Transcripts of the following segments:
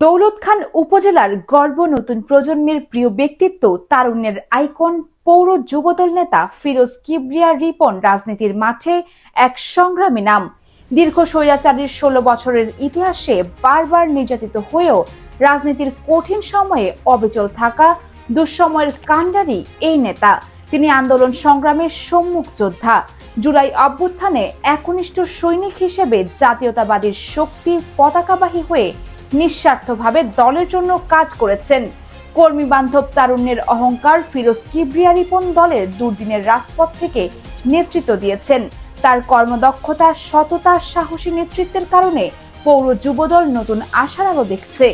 দৌলত খান উপজেলার গর্ব নতুন প্রজন্মের প্রিয় ব্যক্তিত্ব তারুণ্যের আইকন পৌর যুবদল নেতা ফিরোজ কিবরিয়া রিপন রাজনীতির মাঠে এক সংগ্রামী নাম। দীর্ঘ স্বৈরাচারীর ১৬ বছরের ইতিহাসে বারবার নির্যাতিত হয়েও রাজনীতির কঠিন সময়ে অবিচল থাকা দুঃসময়ের কাণ্ডারি এই নেতা। তিনি আন্দোলন সংগ্রামের সম্মুখ যোদ্ধা। জুলাই অভ্যুত্থানে একনিষ্ঠ সৈনিক হিসেবে জাতীয়তাবাদীর শক্তির পতাকাবাহী হয়ে নিঃস্বার্থভাবে দলের জন্য কাজ করেছেন। কর্মী বান্ধব তারুণ্যের অহংকার ফিরোজ কিবরিয়া রিপন দলের দুর্দিনের রাজপথ থেকে নেতৃত্ব দিয়েছেন। তার কর্মদক্ষতা, সততা, সাহসী নেতৃত্বের কারণে পৌর যুবদল নতুন আশার আলো দেখছে।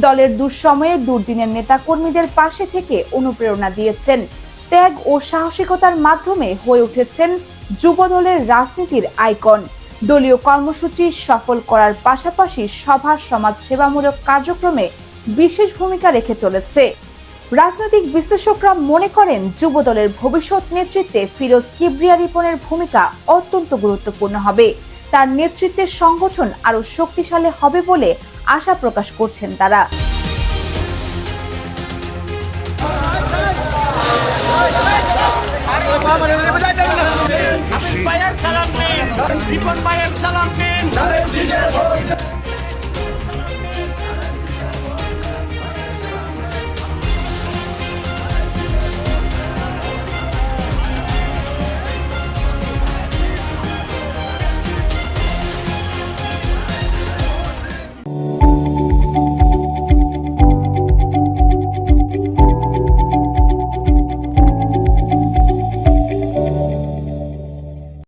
দলের দুঃসময়ে দুর্দিনের নেতা কর্মীদের পাশে থেকে অনুপ্রেরণা দিয়েছেন। ত্যাগ ও সাহসিকতার মাধ্যমে হয়ে উঠেছেন যুবদলের রাজনীতির আইকন। দলীয় কর্মসূচি সফল করার পাশাপাশি সভা সমাজ সেবামূলক কার্যক্রমে বিশেষ ভূমিকা রেখে চলেছে। রাজনৈতিক বিশ্লেষকরা মনে করেন যুবদলের ভবিষ্যৎ নেতৃত্বে ফিরোজ কিবরিয়া রিপনের ভূমিকা অত্যন্ত গুরুত্বপূর্ণ হবে। তার নেতৃত্বে সংগঠন আরো শক্তিশালী হবে বলে আশা প্রকাশ করছেন তারা। সালাম